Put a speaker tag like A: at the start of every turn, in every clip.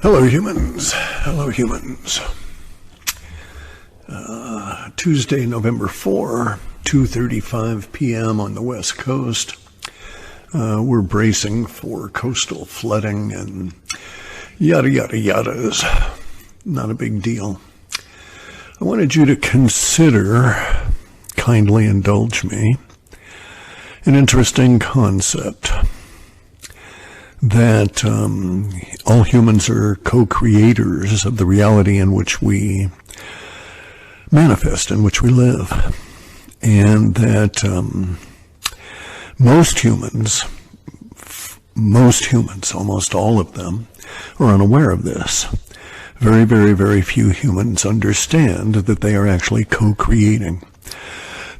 A: Hello, humans. Hello, humans. Tuesday, November 4, 2:35 p.m. on the West Coast. We're bracing for coastal flooding and yada, yada, yadas. Not a big deal. I wanted you to consider, kindly indulge me, an interesting concept that all humans are co-creators of the reality in which we manifest, in which we live, and that most humans, almost all of them, are unaware of this. Very, very, very few humans understand that they are actually co-creating.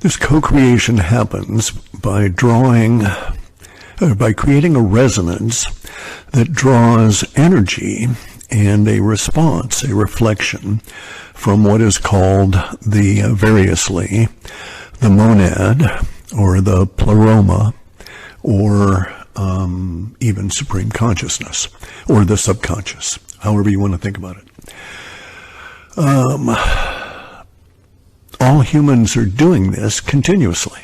A: This co-creation happens by creating a resonance that draws energy and a response, a reflection from what is called variously the monad or the pleroma or even supreme consciousness or the subconscious, however you want to think about it. All humans are doing this continuously.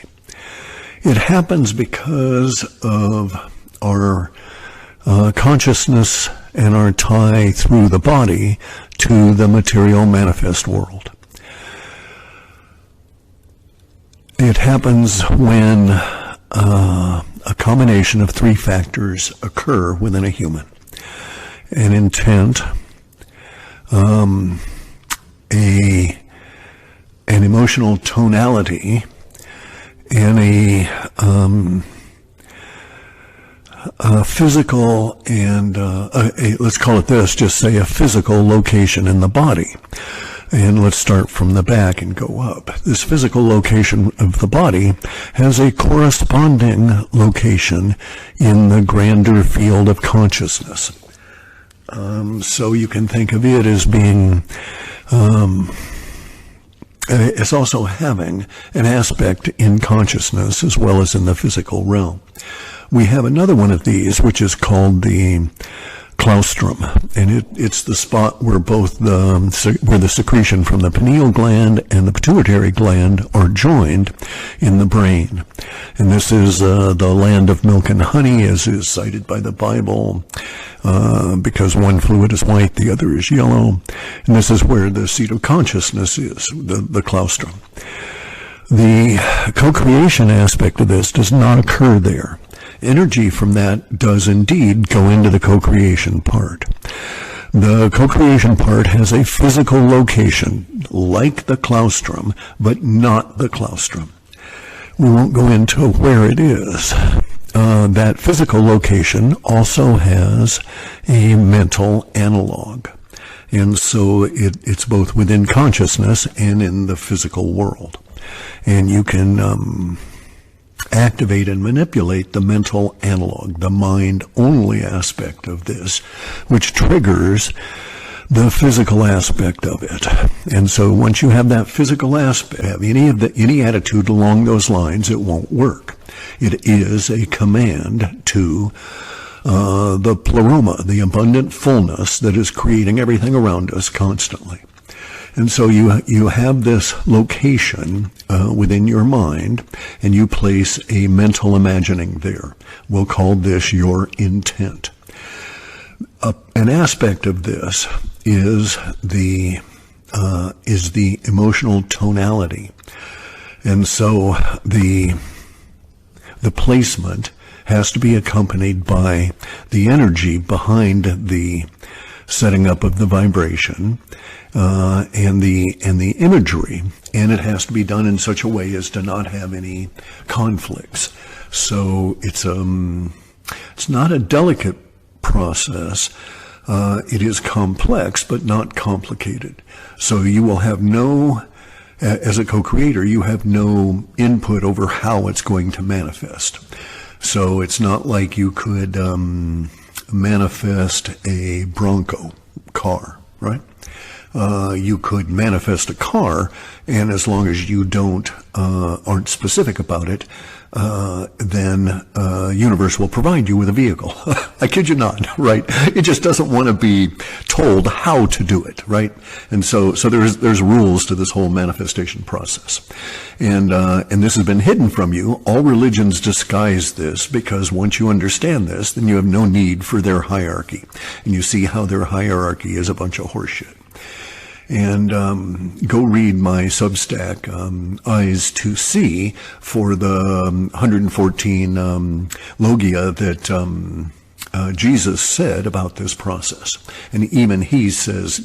A: It happens because of our consciousness and our tie through the body to the material manifest world. It happens when a combination of three factors occur within a human: an intent, an emotional tonality, and a physical and let's call it this, just say a physical location in the body. And let's start from the back and go up. This physical location of the body has a corresponding location in the grander field of consciousness. So you can think of it as being it's also having an aspect in consciousness as well as in the physical realm. We have another one of these, which is called the claustrum, and it's the spot where both where the secretion from the pineal gland and the pituitary gland are joined in the brain. And this is the land of milk and honey, as is cited by the Bible, because one fluid is white, the other is yellow. And this is where the seat of consciousness is, the claustrum. The co-creation aspect of this does not occur there. Energy from that does indeed go into the co-creation part. The co-creation part has a physical location, like the claustrum, but not the claustrum. We won't go into where it is. That physical location also has a mental analog. And so it's both within consciousness and in the physical world. And you can activate and manipulate the mental analog, the mind-only aspect of this, which triggers the physical aspect of it. And so once you have that physical aspect, any attitude along those lines, it won't work. It is a command to the pleroma, the abundant fullness that is creating everything around us constantly. And so you have this location within your mind, and you place a mental imagining there. We'll call this your intent. An aspect of this is the emotional tonality, and so the placement has to be accompanied by the energy behind the setting up of the vibration, and the imagery, and it has to be done in such a way as to not have any conflicts. So it's not a delicate process. It is complex, but not complicated. So you will have as a co-creator, you have no input over how it's going to manifest. So it's not like you could manifest a Bronco car, right? You could manifest a car, and as long as you aren't specific about it, then universe will provide you with a vehicle. I kid you not, right? It just doesn't want to be told how to do it, right? And so there's rules to this whole manifestation process, and this has been hidden from you. All religions disguise this, because once you understand this, then you have no need for their hierarchy, and you see how their hierarchy is a bunch of horseshit. And go read my Substack, Eyes to See, for the 114 logia that Jesus said about this process. And even he says,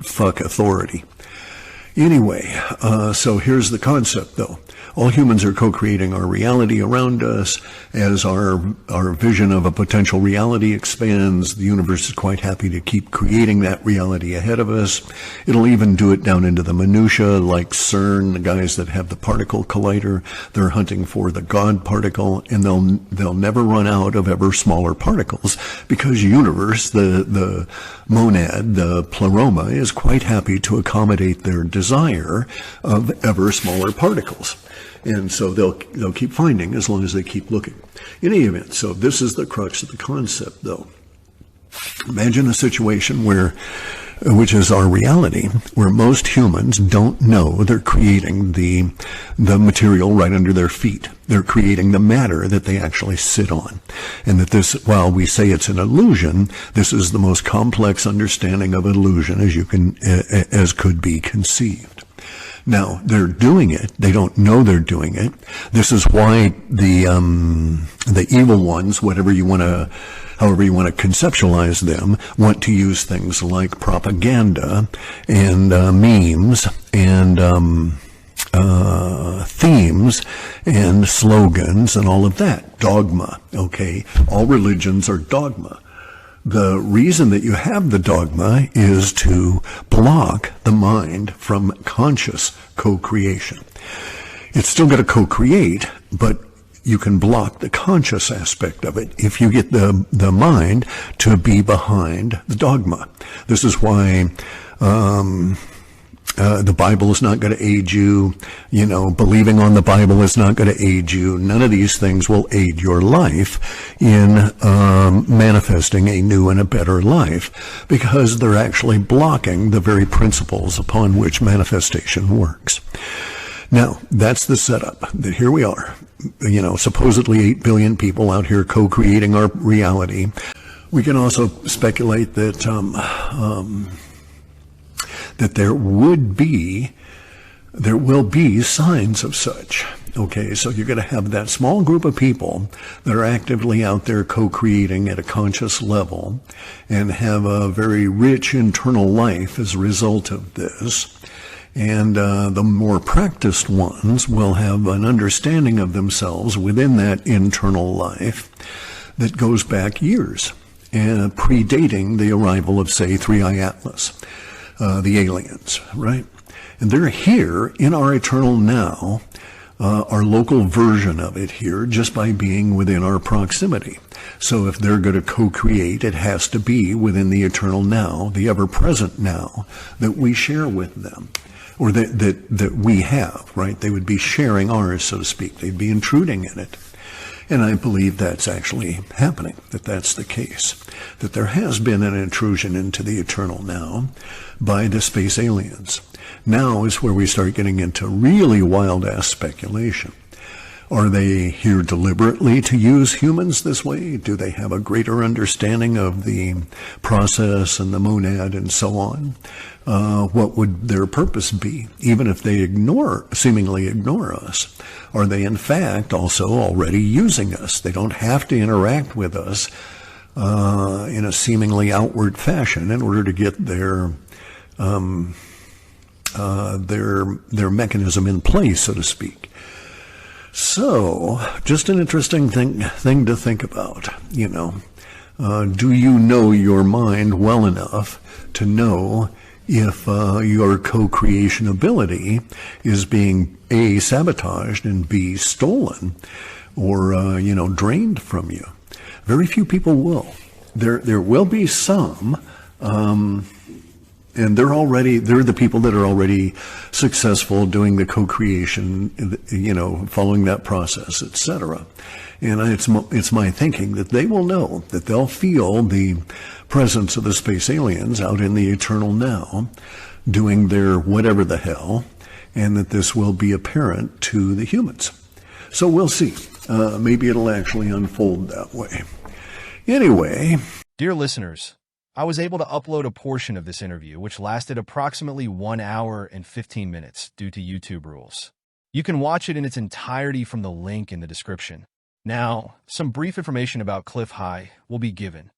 A: fuck authority. Anyway, so here's the concept, though. All humans are co-creating our reality around us. As our vision of a potential reality expands, the universe is quite happy to keep creating that reality ahead of us. It'll even do it down into the minutia, like CERN, the guys that have the particle collider. They're hunting for the God particle, and they'll never run out of ever smaller particles, because universe, the monad, the pleroma, is quite happy to accommodate their desire of ever smaller particles. And so they'll keep finding as long as they keep looking. In any event, so this is the crux of the concept, though. Imagine a situation which is our reality, where most humans don't know they're creating the material right under their feet. They're creating the matter that they actually sit on. And that this, while we say it's an illusion, this is the most complex understanding of illusion as could be conceived. Now, they're doing it. They don't know they're doing it. This is why the evil ones, however you want to conceptualize them, want to use things like propaganda and memes and themes and slogans and all of that. Dogma, okay? All religions are dogma. The reason that you have the dogma is to block the mind from conscious co-creation. It's still going to co-create, but you can block the conscious aspect of it if you get the mind to be behind the dogma. This is why the Bible is not going to aid you. Believing on the Bible is not going to aid you. None of these things will aid your life in manifesting a new and a better life, because they're actually blocking the very principles upon which manifestation works. Now, that's the setup. That here we are, supposedly 8 billion people out here co-creating our reality. We can also speculate that there will be signs of such. Okay, so you're going to have that small group of people that are actively out there co-creating at a conscious level and have a very rich internal life as a result of this. And the more practiced ones will have an understanding of themselves within that internal life that goes back years, and predating the arrival of, say, 3i Atlas. The aliens, right? And they're here in our eternal now, our local version of it here, just by being within our proximity. So if they're going to co-create, it has to be within the eternal now, the ever-present now, that we share with them, or that we have, right? They would be sharing ours, so to speak. They'd be intruding in it. And I believe that's actually happening, that's the case, that there has been an intrusion into the eternal now by the space aliens. Now is where we start getting into really wild-ass speculation. Are they here deliberately to use humans this way? Do they have a greater understanding of the process and the monad and so on? What would their purpose be? Even if they seemingly ignore us, are they in fact also already using us? They don't have to interact with us in a seemingly outward fashion in order to get their mechanism in place, so to speak. So, just an interesting thing to think about, do you know your mind well enough to know if your co-creation ability is being A, sabotaged, and B, stolen, or, drained from you? Very few people will. There will be some, And they're the people that are already successful doing the co-creation, following that process, etc. And it's my thinking that they will know, that they'll feel the presence of the space aliens out in the eternal now, doing their whatever the hell, and that this will be apparent to the humans. So we'll see. Maybe it'll actually unfold that way. Anyway.
B: Dear listeners, I was able to upload a portion of this interview, which lasted approximately 1 hour and 15 minutes due to YouTube rules. You can watch it in its entirety from the link in the description. Now, some brief information about Clif High will be given.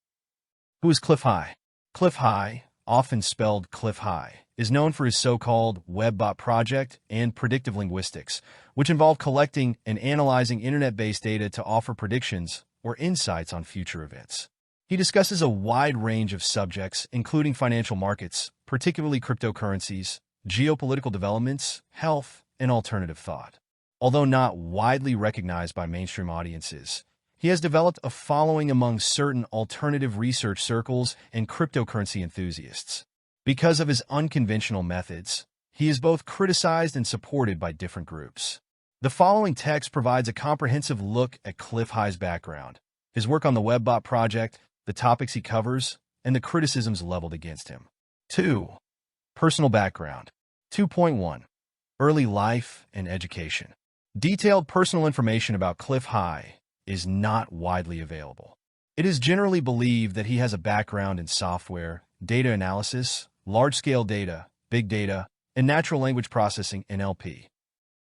B: Who is Clif High? Clif High, often spelled Clif High, is known for his so-called WebBot project and predictive linguistics, which involve collecting and analyzing internet-based data to offer predictions or insights on future events. He discusses a wide range of subjects, including financial markets, particularly cryptocurrencies, geopolitical developments, health, and alternative thought. Although not widely recognized by mainstream audiences, he has developed a following among certain alternative research circles and cryptocurrency enthusiasts. Because of his unconventional methods, he is both criticized and supported by different groups. The following text provides a comprehensive look at Clif High's background, his work on the WebBot project, the topics he covers, and the criticisms leveled against him. 2. Personal background. 2.1. Early life and education. Detailed personal information about Clif High is not widely available. It is generally believed that he has a background in software, data analysis, large-scale data, big data, and natural language processing (NLP).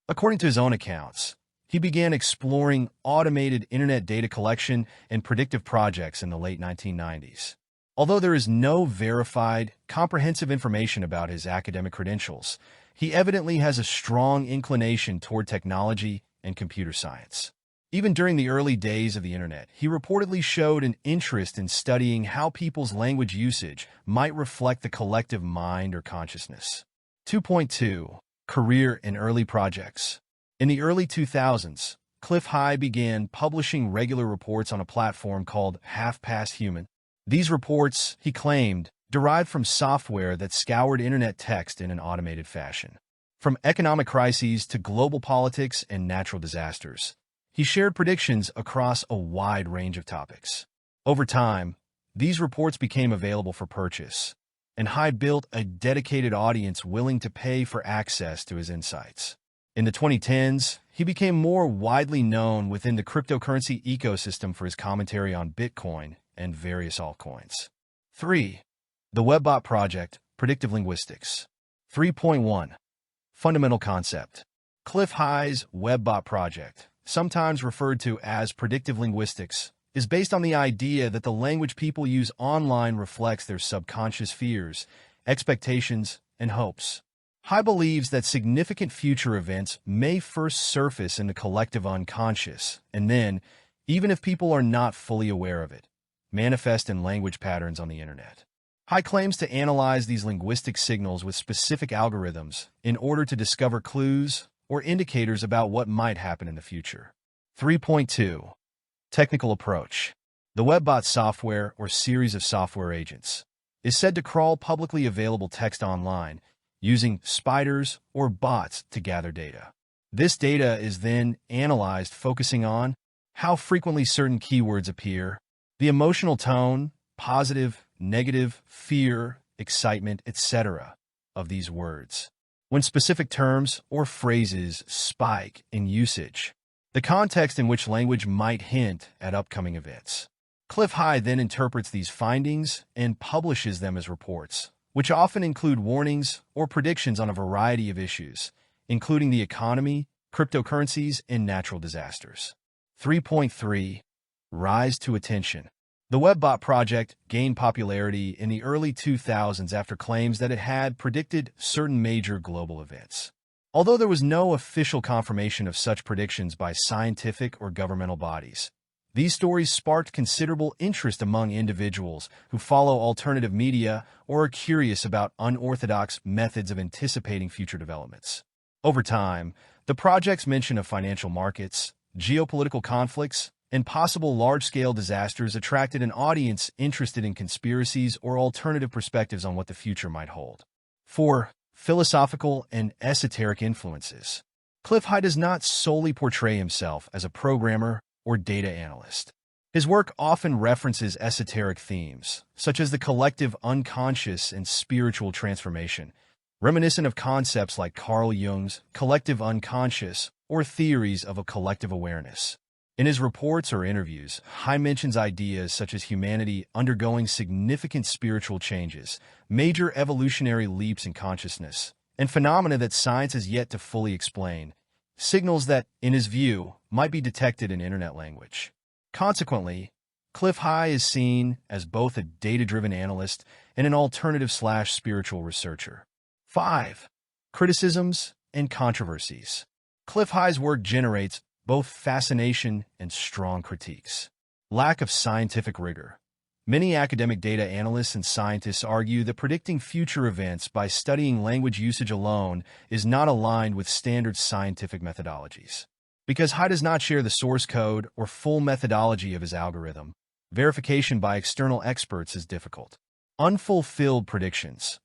B: According to his own accounts, he began exploring automated internet data collection and predictive projects in the late 1990s. Although there is no verified, comprehensive information about his academic credentials, he evidently has a strong inclination toward technology and computer science. Even during the early days of the internet, he reportedly showed an interest in studying how people's language usage might reflect the collective mind or consciousness. 2.2. Career and early projects. In the early 2000s, Clif High began publishing regular reports on a platform called Half-Past Human. These reports, he claimed, derived from software that scoured internet text in an automated fashion. From economic crises to global politics and natural disasters, he shared predictions across a wide range of topics. Over time, these reports became available for purchase, and High built a dedicated audience willing to pay for access to his insights. In the 2010s, he became more widely known within the cryptocurrency ecosystem for his commentary on Bitcoin and various altcoins. 3. The WebBot project, predictive linguistics. 3.1. Fundamental concept. Clif High's WebBot project, sometimes referred to as predictive linguistics, is based on the idea that the language people use online reflects their subconscious fears, expectations, and hopes. High believes that significant future events may first surface in the collective unconscious, and then, even if people are not fully aware of it, manifest in language patterns on the internet. High claims to analyze these linguistic signals with specific algorithms in order to discover clues or indicators about what might happen in the future. 3.2. Technical approach. The WebBot software, or series of software agents, is said to crawl publicly available text online using spiders or bots to gather data. This data is then analyzed, focusing on how frequently certain keywords appear, the emotional tone, positive, negative, fear, excitement, etc. of these words. When specific terms or phrases spike in usage, the context in which language might hint at upcoming events. Clif High then interprets these findings and publishes them as reports, which often include warnings or predictions on a variety of issues, including the economy, cryptocurrencies, and natural disasters. 3.3. Rise to attention. The WebBot project gained popularity in the early 2000s after claims that it had predicted certain major global events. Although there was no official confirmation of such predictions by scientific or governmental bodies, these stories sparked considerable interest among individuals who follow alternative media or are curious about unorthodox methods of anticipating future developments. Over time, the project's mention of financial markets, geopolitical conflicts, and possible large-scale disasters attracted an audience interested in conspiracies or alternative perspectives on what the future might hold. 4. Philosophical and esoteric influences. Clif High does not solely portray himself as a programmer or data analyst. His work often references esoteric themes, such as the collective unconscious and spiritual transformation, reminiscent of concepts like Carl Jung's collective unconscious or theories of a collective awareness. In his reports or interviews, High mentions ideas such as humanity undergoing significant spiritual changes, major evolutionary leaps in consciousness, and phenomena that science has yet to fully explain, signals that, in his view, might be detected in internet language. Consequently, Clif High is seen as both a data-driven analyst and an alternative/spiritual researcher. 5. Criticisms and controversies. Clif High's work generates both fascination and strong critiques. Lack of scientific rigor. Many academic data analysts and scientists argue that predicting future events by studying language usage alone is not aligned with standard scientific methodologies. Because High does not share the source code or full methodology of his algorithm, verification by external experts is difficult. Unfulfilled predictions.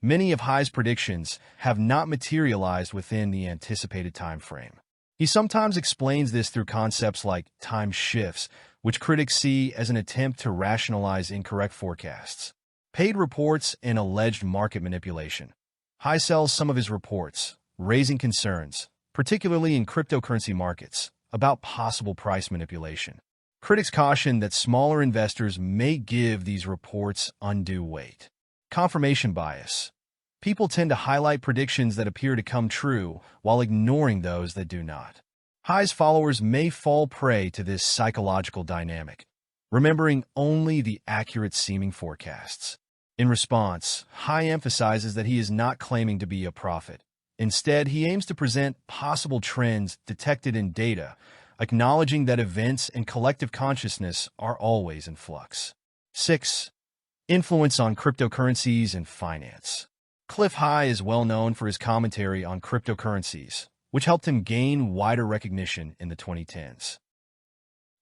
B: Many of High's predictions have not materialized within the anticipated time frame. He sometimes explains this through concepts like time shifts, which critics see as an attempt to rationalize incorrect forecasts. Paid reports and alleged market manipulation. High sells some of his reports, raising concerns, particularly in cryptocurrency markets, about possible price manipulation. Critics caution that smaller investors may give these reports undue weight. Confirmation bias. People tend to highlight predictions that appear to come true while ignoring those that do not. High's followers may fall prey to this psychological dynamic, remembering only the accurate-seeming forecasts. In response, High emphasizes that he is not claiming to be a prophet. Instead, he aims to present possible trends detected in data, acknowledging that events and collective consciousness are always in flux. 6. Influence on cryptocurrencies and finance. Clif High is well known for his commentary on cryptocurrencies, which helped him gain wider recognition in the 2010s.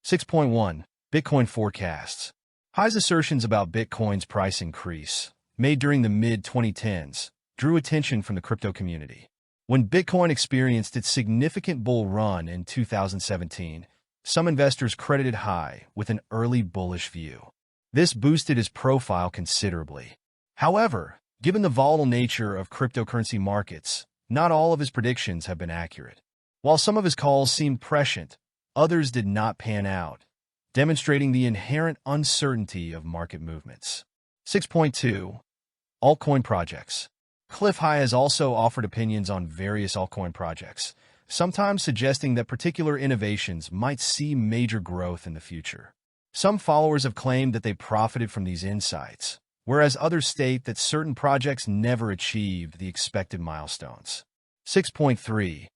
B: 6.1. Bitcoin forecasts. High's assertions about Bitcoin's price increase, made during the mid-2010s, drew attention from the crypto community. When Bitcoin experienced its significant bull run in 2017, some investors credited High with an early bullish view. This boosted his profile considerably. However, given the volatile nature of cryptocurrency markets, not all of his predictions have been accurate. While some of his calls seemed prescient, others did not pan out, demonstrating the inherent uncertainty of market movements. 6.2. Altcoin projects. Clif High has also offered opinions on various altcoin projects, sometimes suggesting that particular innovations might see major growth in the future. Some followers have claimed that they profited from these insights, whereas others state that certain projects never achieved the expected milestones. 6.3.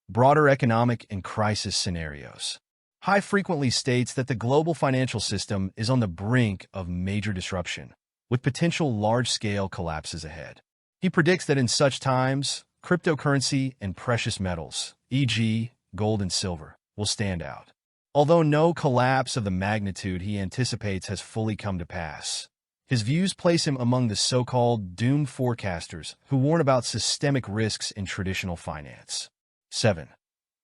B: Broader economic and crisis scenarios. High frequently states that the global financial system is on the brink of major disruption, with potential large-scale collapses ahead. He predicts that in such times, cryptocurrency and precious metals, e.g., gold and silver, will stand out. Although no collapse of the magnitude he anticipates has fully come to pass, his views place him among the so-called doomed forecasters who warn about systemic risks in traditional finance. 7.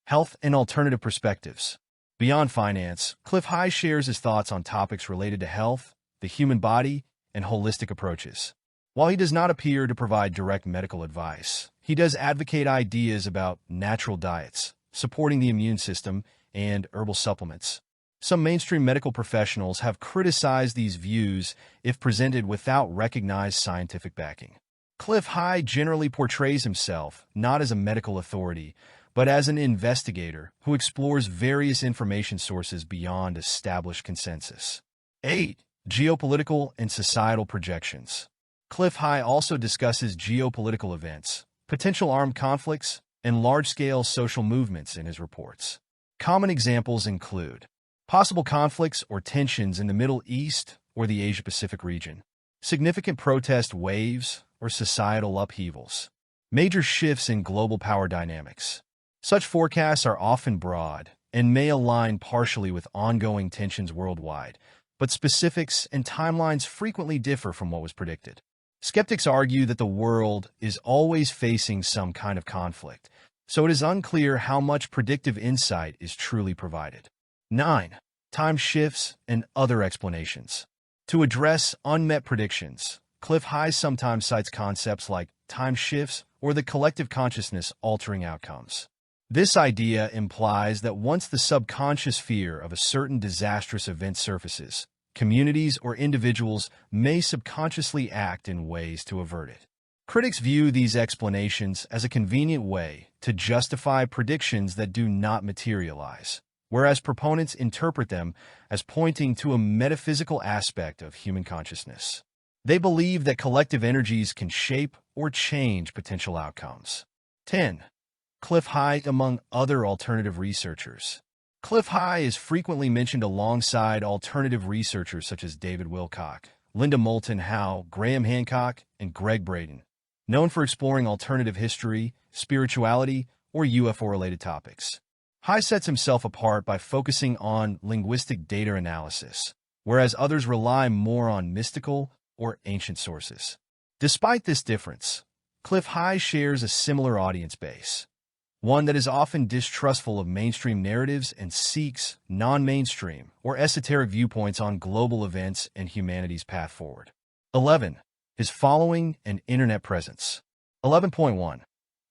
B: Health and alternative perspectives. Beyond finance, Clif High shares his thoughts on topics related to health, the human body, and holistic approaches. While he does not appear to provide direct medical advice, he does advocate ideas about natural diets, supporting the immune system, and herbal supplements. Some mainstream medical professionals have criticized these views if presented without recognized scientific backing. Clif High generally portrays himself not as a medical authority, but as an investigator who explores various information sources beyond established consensus. 8. Geopolitical and societal projections. Clif High also discusses geopolitical events, potential armed conflicts, and large-scale social movements in his reports. Common examples include possible conflicts or tensions in the Middle East or the Asia-Pacific region, significant protest waves or societal upheavals, major shifts in global power dynamics. Such forecasts are often broad, and may align partially with ongoing tensions worldwide, but specifics and timelines frequently differ from what was predicted. Skeptics argue that the world is always facing some kind of conflict, so it is unclear how much predictive insight is truly provided. 9. Time shifts and other explanations. To address unmet predictions, Clif sometimes cites concepts like time shifts or the collective consciousness altering outcomes. This idea implies that once the subconscious fear of a certain disastrous event surfaces, communities or individuals may subconsciously act in ways to avert it. Critics view these explanations as a convenient way to justify predictions that do not materialize, whereas proponents interpret them as pointing to a metaphysical aspect of human consciousness. They believe that collective energies can shape or change potential outcomes. 10. Clif among other alternative researchers. Clif is frequently mentioned alongside alternative researchers such as David Wilcock, Linda Moulton Howe, Graham Hancock, and Greg Braden, known for exploring alternative history, spirituality, or UFO-related topics. Sets himself apart by focusing on linguistic data analysis, whereas others rely more on mystical or ancient sources. Despite this difference, Clif shares a similar audience base, one that is often distrustful of mainstream narratives and seeks non-mainstream or esoteric viewpoints on global events and humanity's path forward. 11. His following and internet presence. 11.1.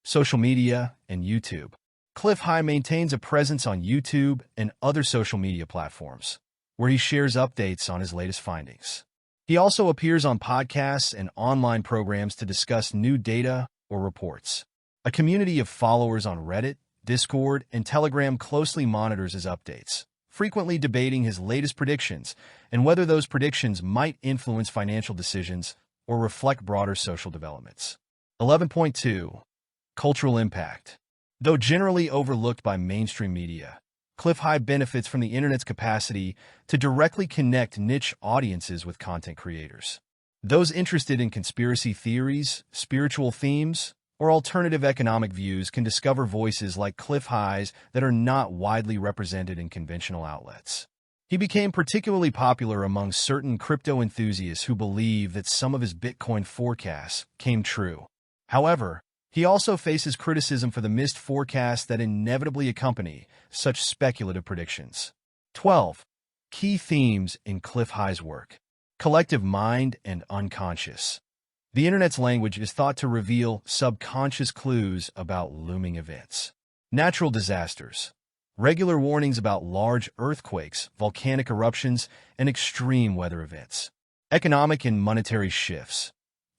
B: Social media and YouTube. Clif maintains a presence on YouTube and other social media platforms, where he shares updates on his latest findings. He also appears on podcasts and online programs to discuss new data or reports. A community of followers on Reddit, Discord, and Telegram closely monitors his updates, frequently debating his latest predictions and whether those predictions might influence financial decisions or reflect broader social developments. 11.2. Cultural impact. Though generally overlooked by mainstream media, Clif benefits from the internet's capacity to directly connect niche audiences with content creators. Those interested in conspiracy theories, spiritual themes, or alternative economic views can discover voices like Clif that are not widely represented in conventional outlets. He became particularly popular among certain crypto enthusiasts who believe that some of his Bitcoin forecasts came true. However, he also faces criticism for the missed forecasts that inevitably accompany such speculative predictions. 12. Key themes in Clif work. Collective mind and unconscious. The Internet's language is thought to reveal subconscious clues about looming events. Natural disasters. Regular warnings about large earthquakes, volcanic eruptions, and extreme weather events. Economic and monetary shifts.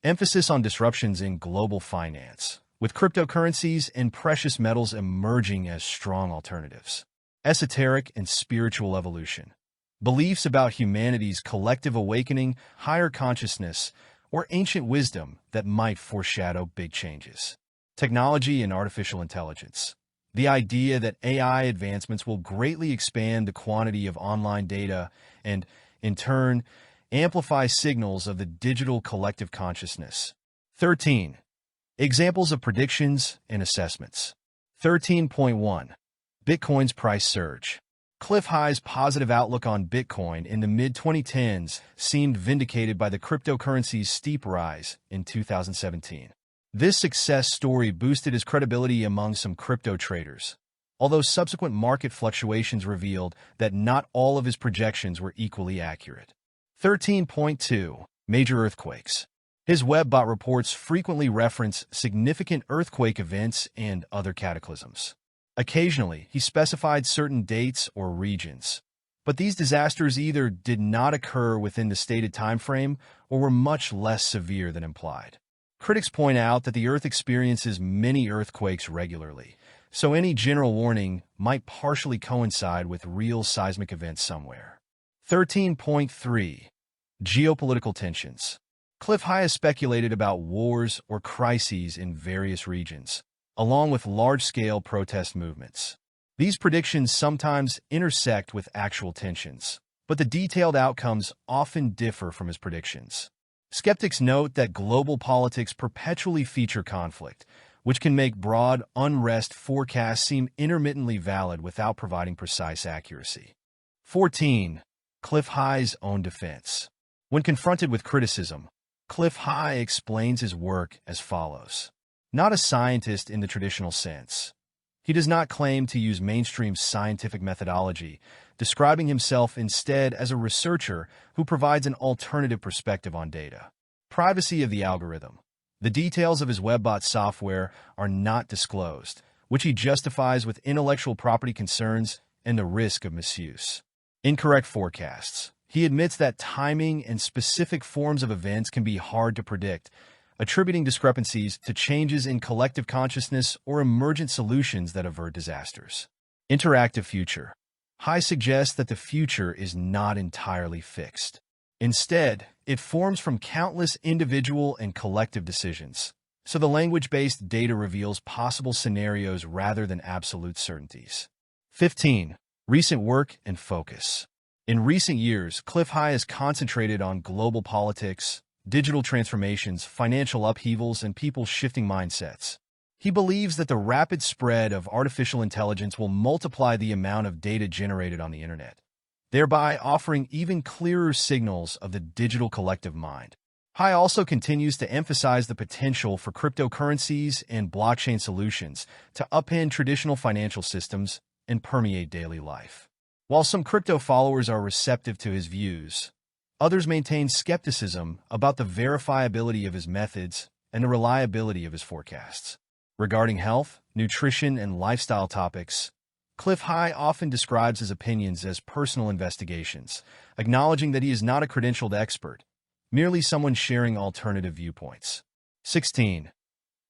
B: Emphasis on disruptions in global finance, with cryptocurrencies and precious metals emerging as strong alternatives. Esoteric and spiritual evolution. Beliefs about humanity's collective awakening, higher consciousness, or ancient wisdom that might foreshadow big changes. Technology and artificial intelligence. The idea that AI advancements will greatly expand the quantity of online data and, in turn, amplify signals of the digital collective consciousness. 13. Examples of predictions and assessments. 13.1. Bitcoin's price surge. Clif positive outlook on Bitcoin in the mid-2010s seemed vindicated by the cryptocurrency's steep rise in 2017. This success story boosted his credibility among some crypto traders, although subsequent market fluctuations revealed that not all of his projections were equally accurate. 13.2. Major earthquakes. His webbot reports frequently reference significant earthquake events and other cataclysms. Occasionally, he specified certain dates or regions, but these disasters either did not occur within the stated time frame or were much less severe than implied. Critics point out that the Earth experiences many earthquakes regularly, so any general warning might partially coincide with real seismic events somewhere. 13.3. Geopolitical tensions. Clif has speculated about wars or crises in various regions, along with large-scale protest movements. These predictions sometimes intersect with actual tensions, but the detailed outcomes often differ from his predictions. Skeptics note that global politics perpetually feature conflict, which can make broad, unrest forecasts seem intermittently valid without providing precise accuracy. 14. Clif High's own defense. When confronted with criticism, Clif High explains his work as follows. Not a scientist in the traditional sense. He does not claim to use mainstream scientific methodology, describing himself instead as a researcher who provides an alternative perspective on data. Privacy of the algorithm. The details of his WebBot software are not disclosed, which he justifies with intellectual property concerns and the risk of misuse. Incorrect forecasts. He admits that timing and specific forms of events can be hard to predict, attributing discrepancies to changes in collective consciousness or emergent solutions that avert disasters. Interactive future. High suggests that the future is not entirely fixed. Instead, it forms from countless individual and collective decisions, so the language-based data reveals possible scenarios rather than absolute certainties. 15. Recent work and focus. In recent years, Clif High has concentrated on global politics, digital transformations, financial upheavals, and people's shifting mindsets. He believes that the rapid spread of artificial intelligence will multiply the amount of data generated on the internet, thereby offering even clearer signals of the digital collective mind. High also continues to emphasize the potential for cryptocurrencies and blockchain solutions to upend traditional financial systems and permeate daily life. While some crypto followers are receptive to his views, others maintain skepticism about the verifiability of his methods and the reliability of his forecasts. Regarding health, nutrition, and lifestyle topics, Clif High often describes his opinions as personal investigations, acknowledging that he is not a credentialed expert, merely someone sharing alternative viewpoints. 16.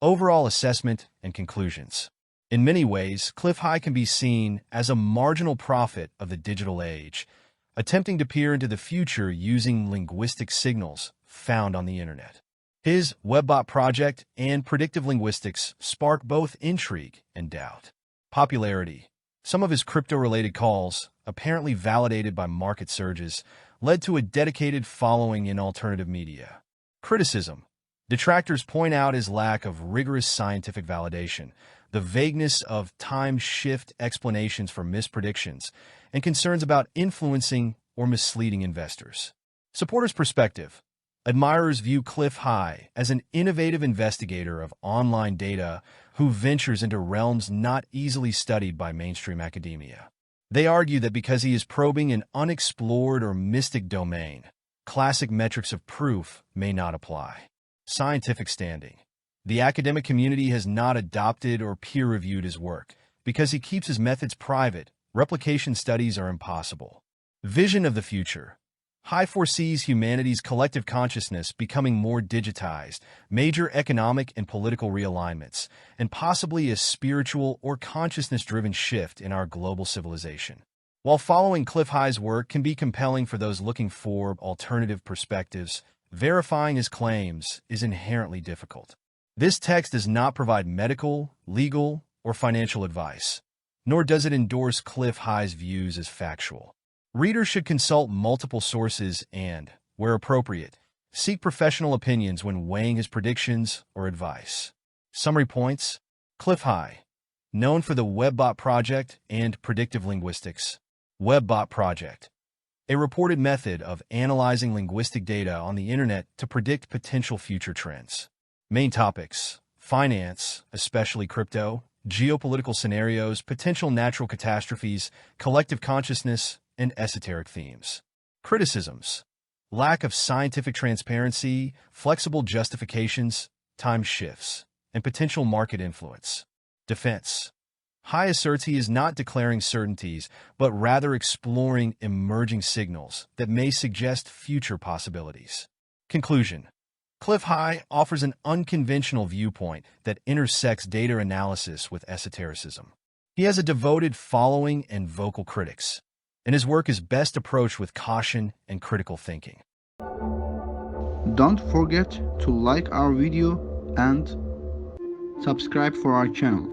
B: Overall assessment and conclusions. In many ways, Clif High can be seen as a marginal prophet of the digital age, attempting to peer into the future using linguistic signals found on the internet. His WebBot project and predictive linguistics spark both intrigue and doubt. Popularity. Some of his crypto-related calls, apparently validated by market surges, led to a dedicated following in alternative media. Criticism. Detractors point out his lack of rigorous scientific validation, the vagueness of time-shift explanations for mispredictions, and concerns about influencing or misleading investors. Supporters' perspective. Admirers view Clif High as an innovative investigator of online data who ventures into realms not easily studied by mainstream academia. They argue that because he is probing an unexplored or mystic domain, classic metrics of proof may not apply. Scientific standing. The academic community has not adopted or peer-reviewed his work. Because he keeps his methods private, replication studies are impossible. Vision of the future. High foresees humanity's collective consciousness becoming more digitized, major economic and political realignments, and possibly a spiritual or consciousness-driven shift in our global civilization. While following Clif High's work can be compelling for those looking for alternative perspectives, verifying his claims is inherently difficult. This text does not provide medical, legal, or financial advice, nor does it endorse Clif High's views as factual. Readers should consult multiple sources and, where appropriate, seek professional opinions when weighing his predictions or advice. Summary points. Clif High, known for the WebBot project and predictive linguistics. WebBot project, a reported method of analyzing linguistic data on the internet to predict potential future trends. Main topics: finance, especially crypto, geopolitical scenarios, potential natural catastrophes, collective consciousness, and esoteric themes. Criticisms: lack of scientific transparency, flexible justifications, time shifts, and potential market influence. Defense: High asserts he is not declaring certainties, but rather exploring emerging signals that may suggest future possibilities. Conclusion: Clif High offers an unconventional viewpoint that intersects data analysis with esotericism. He has a devoted following and vocal critics, and his work is best approached with caution and critical thinking.
C: Don't forget to like our video and subscribe for our channel.